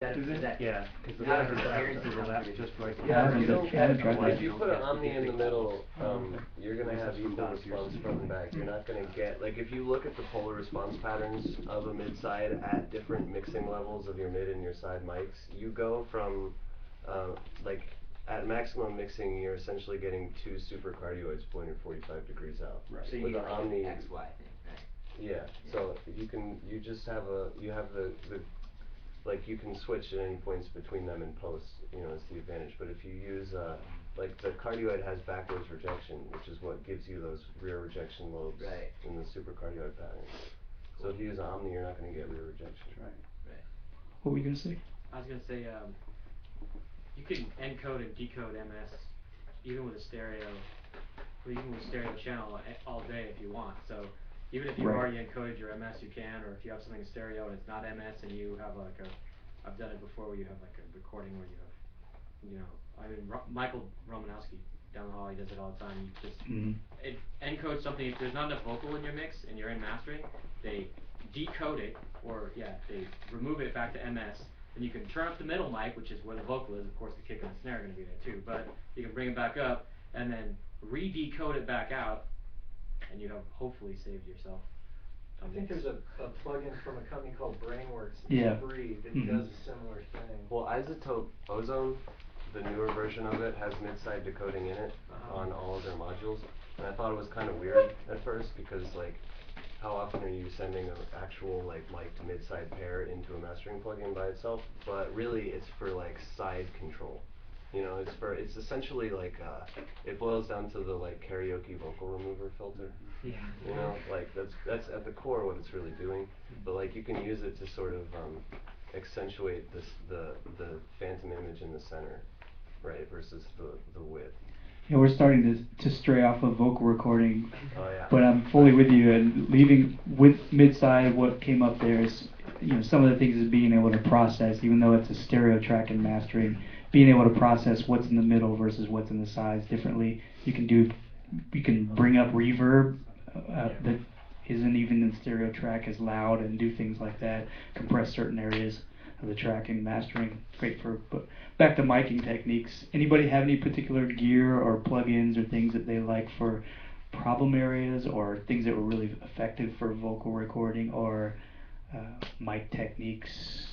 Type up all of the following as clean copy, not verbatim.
Yeah, because the Yeah, driver the happens to clearance overlap is just right. Yeah, you don't get, If you put an Omni in the middle, okay. you're gonna have equal response front and back. You're not gonna get, like, if you look at the polar response patterns of a mid-side at different mixing levels of your mid and your side mics, you go from, like, at maximum mixing, you're essentially getting two supercardioids pointed 45 degrees out. Right. So With you the get Omni, like XY thing, right? yeah, so you just have you have the like you can switch at any points between them in post, it's the advantage. But if you use, like the cardioid has backwards rejection, which is what gives you those rear rejection lobes in the supercardioid pattern. So if you use Omni, you're not going to get rear rejection. Right. What were you gonna say? I was gonna say, you can encode and decode MS even with a stereo, or even with stereo channel all day if you want. So even if you've already encoded your MS, you can, or if you have something in stereo and it's not MS and you have like I've done it before where you have like a recording where you have, Michael Romanowski down the hall, he does it all the time. You just it encodes something. If there's not enough vocal in your mix and you're in mastering, they decode it, or they remove it back to MS. And you can turn up the middle mic, which is where the vocal is. Of course, the kick and the snare are going to be there too. But you can bring it back up and then re-decode it back out, and you have hopefully saved yourself. I think there's a plugin from a company called Brainworks. Yeah. It's free that does a similar thing. Well, Isotope Ozone, the newer version of it, has mid-side decoding in it on all of their modules. And I thought it was kind of weird at first because, like, how often are you sending an actual, like, mic to mid-side pair into a mastering plugin by itself? But really, it's for, like, side control. It's essentially like, it boils down to the, like, karaoke vocal remover filter. Like, that's at the core what it's really doing. But, like, you can use it to sort of, accentuate the phantom image in the center, right, versus the width. Yeah, we're starting to stray off of vocal recording, Yeah. but I'm fully with you. And leaving with mid-side, what came up there is, some of the things is being able to process, even though it's a stereo track and mastering, being able to process what's in the middle versus what's in the sides differently. You can bring up reverb that isn't even in stereo track as loud and do things like that, compress certain areas of the track and mastering. Great but back to miking techniques. Anybody have any particular gear or plugins or things that they like for problem areas or things that were really effective for vocal recording or mic techniques?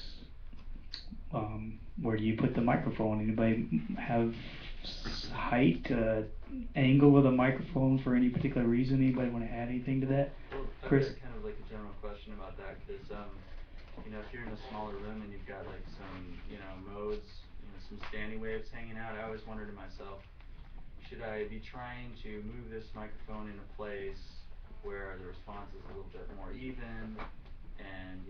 Where do you put the microphone? Anybody have height, angle of the microphone for any particular reason? Anybody want to add anything to that? Well, Chris? I've got kind of like a general question about that because, if you're in a smaller room and you've got like some, modes, some standing waves hanging out, I always wonder to myself, should I be trying to move this microphone in a place where the response is a little bit more even? And,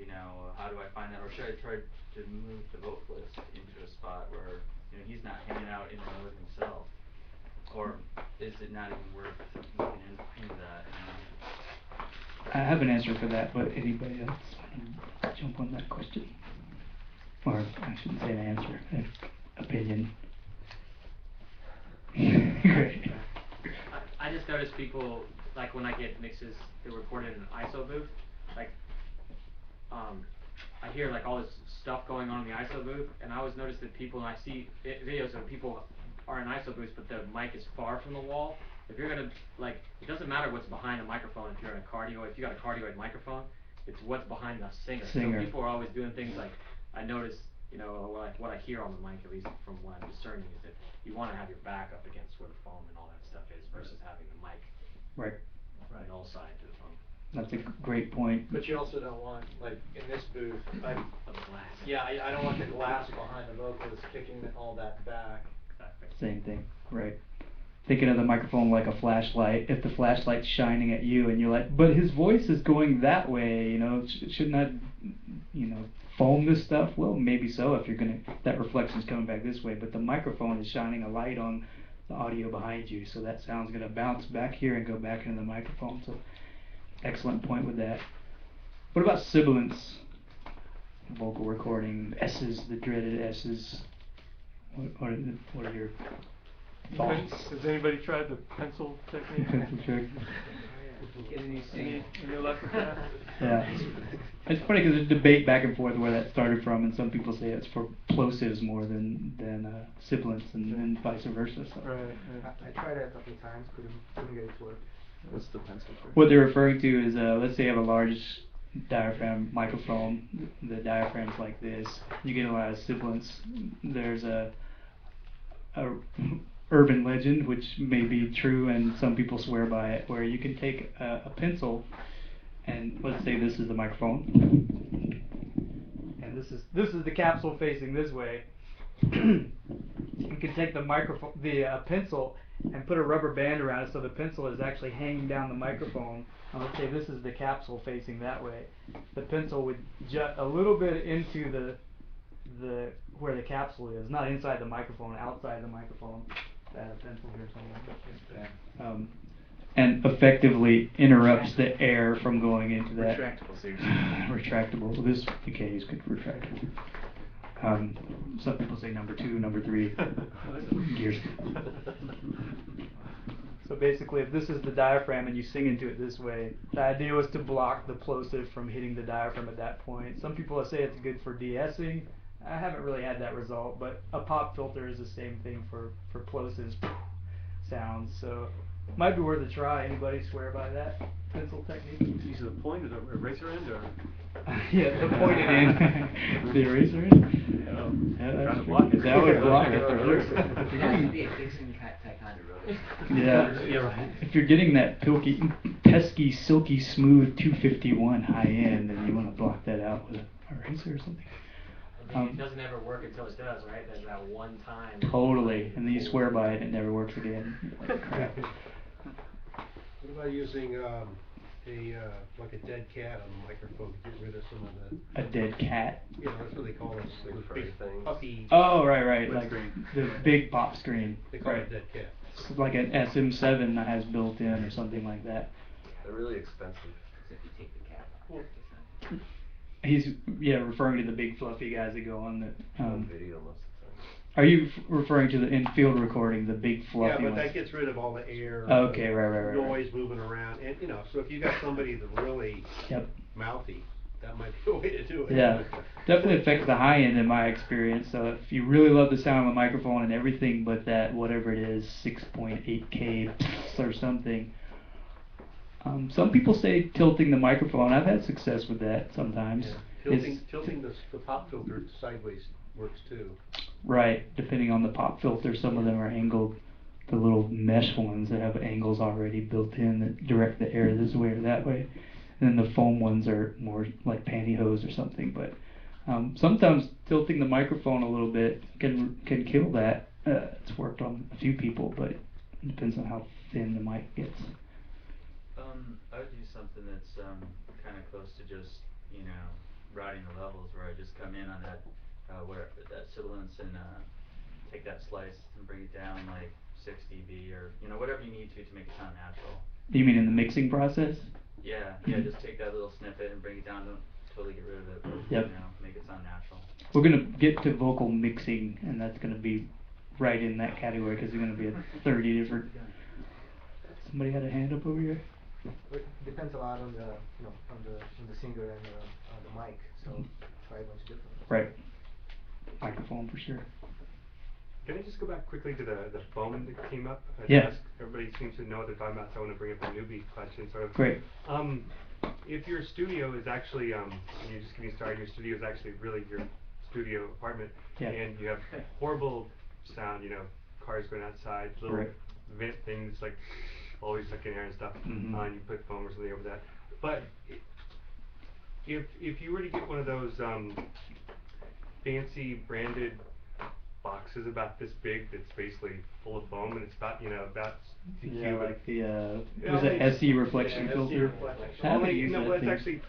how do I find that? Or should I try to move the vocalist into a spot where, he's not hanging out in the mode himself? Or is it not even worth looking into that? I have an answer for that, but anybody else want to jump on that question? Or I shouldn't say an answer, an opinion. Great. I just notice people, like when I get mixes that recorded in an ISO booth, like I hear like all this stuff going on in the ISO booth, and I always notice that people, and I see videos of people are in ISO booths, but the mic is far from the wall. If you're gonna, like, it doesn't matter what's behind the microphone if you're in a cardioid. If you got a cardioid microphone, it's what's behind the singer. So people are always doing things like, I notice, what I hear on the mic, at least from what I'm discerning, is that you want to have your back up against where the foam and all that stuff is versus having the mic on the null side to the foam. That's a great point. But you also don't want, like, in this booth, Of the glass. yeah, I don't want the glass behind the vocalist kicking all that back. Exactly. Same thing, right. Thinking of the microphone like a flashlight. If the flashlight's shining at you and you're like, but his voice is going that way, shouldn't that, foam this stuff? Well, maybe so if that reflection's coming back this way, but the microphone is shining a light on the audio behind you, so that sound's going to bounce back here and go back into the microphone. So, excellent point with that. What about sibilance? Vocal recording, S's, the dreaded S's. What are your thoughts? Has anybody tried the pencil technique? Pencil trick. Get a new seat. Any luck with that? Yeah. It's funny because there's debate back and forth where that started from, and some people say it's for plosives more than sibilants, and vice versa. So. Right. I tried it a couple of times, couldn't get it to work. What's the pencil for? What they're referring to is, let's say you have a large diaphragm microphone. The diaphragm's like this. You get a lot of sibilants. There's a urban legend, which may be true, and some people swear by it, where you can take a pencil, and let's say this is the microphone, and this is the capsule facing this way. You can take the pencil and put a rubber band around it so the pencil is actually hanging down the microphone. And let's say this is the capsule facing that way. The pencil would jut a little bit into the where the capsule is, not inside the microphone, outside the microphone. I had a pencil here somewhere. And effectively interrupts the air from going into that. Retractable, seriously. Retractable. This you can't use good retractable. Some people say number 2, number 3 gears. So basically, if this is the diaphragm and you sing into it this way, the idea was to block the plosive from hitting the diaphragm at that point. Some people say it's good for de-essing. I haven't really had that result, but a pop filter is the same thing for plosives sounds. So might be worth a try. Anybody swear by that pencil technique? Use the point or the eraser end, or? Yeah, the pointed end. The eraser end? Yeah, that's Trying to true. block it. That would block it for sure. It has to be a Dixon type kind of rubber. Yeah. Right. If you're getting that pesky, silky, smooth 251 high end, then you want to block that out with a eraser or something. It doesn't ever work until it does, right? There's that one time. Totally. And then you swear by it and it never works again. Crap. What about using like a dead cat on the microphone to get rid of some of the... A dead cat? Yeah, that's what they call those Like furry big things. puffy... Oh, right. wood Like screen. the big pop screen. They call Right. it dead cat. It's like an SM7 that has built in or something like that. They're really expensive. If you take the cap off. He's referring to the big fluffy guys that go on the. On video most of the time. Are you referring to the in-field recording, the big fluffy Yeah, but ones? that gets rid of all the air. Okay, right. Noise moving around, and so if you got somebody that's really Yep. mouthy, that might be a way to do it. Yeah, definitely affects the high end in my experience. So if you really love the sound of the microphone and everything but that, whatever it is, 6.8K or something. Some people say tilting the microphone. I've had success with that sometimes. Yeah. Tilting the pop filter sideways works too. Right, depending on the pop filter, some of them are angled. The little mesh ones that have angles already built in that direct the air this way or that way. And then the foam ones are more like pantyhose or something. But sometimes tilting the microphone a little bit can kill that. It's worked on a few people, but it depends on how thin the mic gets. I would do something that's kind of close to just, routing the levels, where I just come in on that that sibilance and take that slice and bring it down like 6 dB or whatever you need to make it sound natural. You mean in the mixing process? Yeah, just take that little snippet and bring it down. Don't totally get rid of it, but Yep. make it sound natural. We're gonna get to vocal mixing, and that's gonna be right in that category because there's gonna be 30 different. Somebody had a hand up over here. It depends a lot on the on the singer and the mic, so try a bunch of different ones. Right. Microphone for sure. Can I just go back quickly to the foam that came up? Yeah. Everybody seems to know what they're talking about, so I want to bring up a newbie question. Sort of. Great. If your studio is actually, and you're just getting started, your studio is actually really your studio apartment, Yeah. and you have horrible sound, cars going outside, little Right. vent things like always sucking air and stuff, Mhm. and you put foam or something over that. But if you were to get one of those fancy branded boxes about this big that's basically full of foam and it's about Yeah, like the Yeah, was it like- SE reflection yeah, filter? SE reflection. I haven't Only, used no, that well, it's thing. actually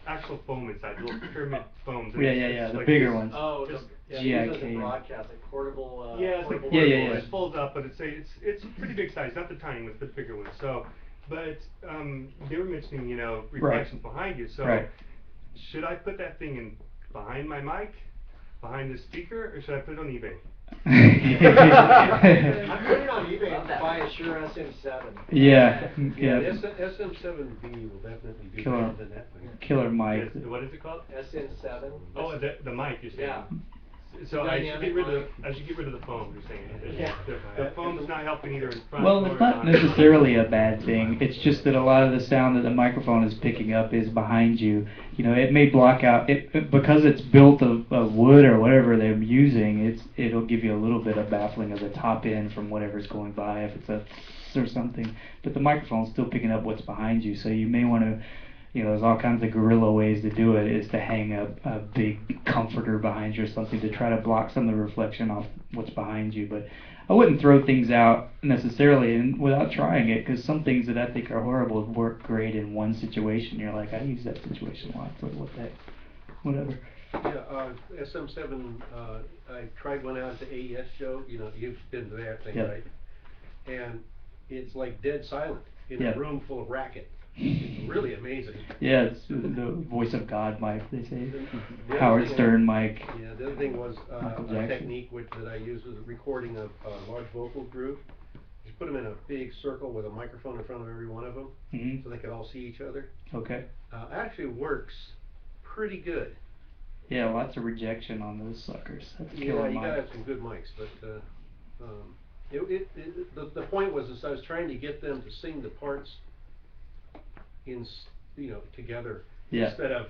actual foam inside, little pyramid foams. and Yeah, it's- yeah, it's the like bigger this- ones. Oh, Just- yeah, these are GIK. the broadcast, like portable, Yeah, it's like portable Yeah, yeah, portable. yeah. It folds up, but it's pretty big size, not the tiny ones, but the bigger ones. So, but they were mentioning reflections behind you. So, Right. should I put that thing in behind my mic, behind the speaker, or should I put it on eBay? I'm putting it on eBay Love to that. buy a Shure SM7. Yeah, Yeah, yeah. SM7B will definitely do Killer, better than that thing. killer mic. Yes, what is it called? SM7. Oh, the mic you're saying. Yeah. So I should Dynamic get rid of mic. I should get rid of the foam. You're saying Yeah. the foam's not helping either in front Well, or it's not necessarily a bad thing. It's just that a lot of the sound that the microphone is picking up is behind you. You know, it may block out because it's built of wood or whatever they're using. It'll give you a little bit of baffling of the top end from whatever's going by if it's a or something. But the microphone's still picking up what's behind you, so you may want to. You know, there's all kinds of guerrilla ways to do it. Is to hang a big comforter behind you or something to try to block some of the reflection off what's behind you. But I wouldn't throw things out necessarily and without trying it, because some things that I think are horrible work great in one situation. You're like, I use that situation a lot, so what the heck, whatever. Yeah, SM7, I tried one out at the AES show, you know, you've been to that thing, Yep. right? And it's like dead silent in Yep. a room full of racket. It's really amazing. Yeah, it's the voice of God mic, they say. The other Howard thing Stern was- mic. Yeah, the other thing was, Michael a Jackson. technique that I used was recording a large vocal group. You put them in a big circle with a microphone in front of every one of them, Mhm. so they could all see each other. Okay. Actually works pretty good. Yeah, lots of rejection on those suckers. That's a Yeah, killer you mic. gotta have some good mics, but, the point was is I was trying to get them to sing the parts together. Yeah. Instead of,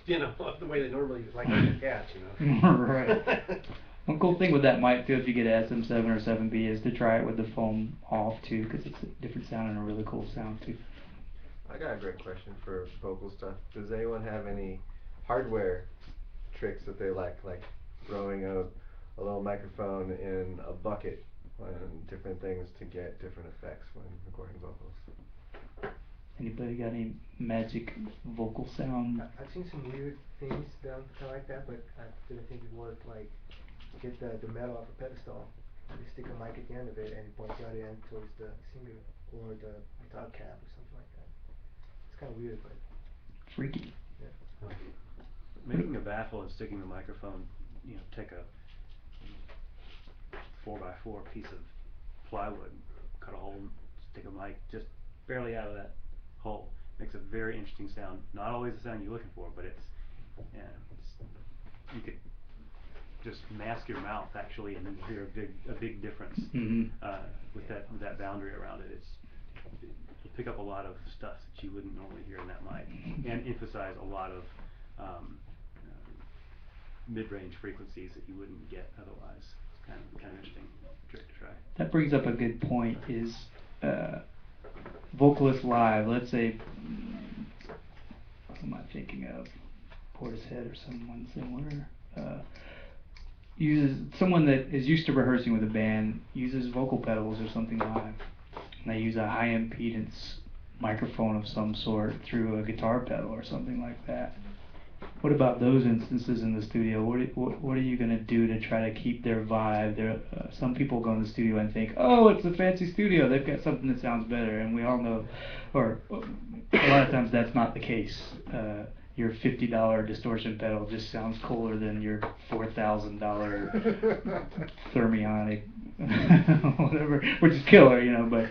the way they normally, like other cats, you know. Right. One cool thing with that mic too, if you get an SM7 or 7B, is to try it with the foam off too, because it's a different sound and a really cool sound too. I got a great question for vocal stuff. Does anyone have any hardware tricks that they like throwing a little microphone in a bucket and different things to get different effects when recording vocals? Anybody got any magic vocal sound? I've seen some weird things done kinda like that, but I didn't think it worked, like get the metal off a pedestal, you stick a mic at the end of it and point the other end towards the singer or the guitar cab or something like that. It's kinda weird, but Freaky. yeah. Making a baffle and sticking the microphone, take a 4x4 piece of plywood, cut a hole, stick a mic just barely out of that hole. Makes a very interesting sound. Not always the sound you're looking for, but you could just mask your mouth actually, and then hear a big difference Mhm. with that boundary around it. It'll pick up a lot of stuff that you wouldn't normally hear in that mic, and emphasize a lot of mid-range frequencies that you wouldn't get otherwise. It's kind of interesting trick to try. That brings up a good point. Is vocalist live? Let's say, what am I thinking of? Portishead or someone similar. Uses someone that is used to rehearsing with a band, uses vocal pedals or something live, and they use a high impedance microphone of some sort through a guitar pedal or something like that. What about those instances in the studio? What are you gonna do to try to keep their vibe? Some people go in the studio and think, oh, it's a fancy studio, they've got something that sounds better, and we all know, or a lot of times that's not the case. Your $50 distortion pedal just sounds cooler than your $4,000 thermionic whatever, which is killer, but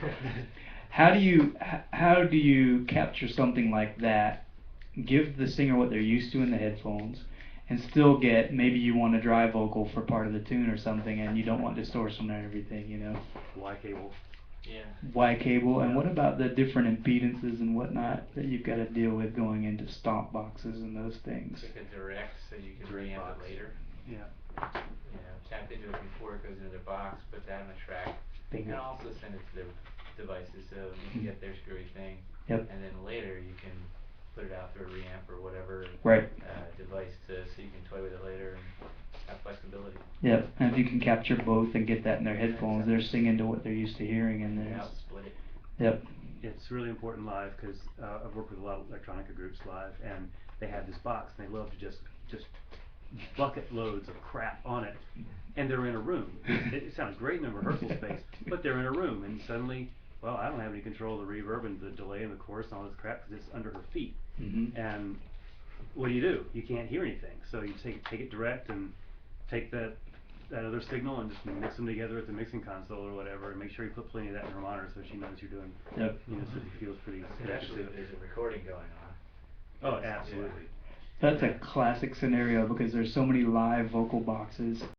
how do you capture something like that, give the singer what they're used to in the headphones, and still get, maybe you want a dry vocal for part of the tune or something, and you don't want distortion and everything, Y cable. Yeah. Y cable, and what about the different impedances and whatnot that you've got to deal with going into stomp boxes and those things? Like a direct, so you can Direct reamp box. it later. Yeah. Tap into it before it goes into the box, put that on a track. Bingo. And also send it to their devices so you can get their screwy thing. Yep. And then later you can put it out through a reamp or whatever Right. device so you can toy with it later and have flexibility. Yep, and if you can capture both and get that in their headphones, they're singing to what they're used to hearing in Yeah, there. split it. Yep. It's really important live because I've worked with a lot of electronica groups live, and they have this box and they love to just bucket loads of crap on it, and they're in a room. It sounds great in a rehearsal space, but they're in a room, and suddenly, well, I don't have any control of the reverb and the delay and the chorus and all this crap because it's under her feet. Mm-hmm. And what do? You can't hear anything, so you take it direct and take that that other signal and just mix them together at the mixing console or whatever, and make sure you put plenty of that in her monitor so she knows you're doing, Yep. you know, so she feels pretty And connected actually, to it. there's a recording going on. Oh, absolutely. That's a classic scenario because there's so many live vocal boxes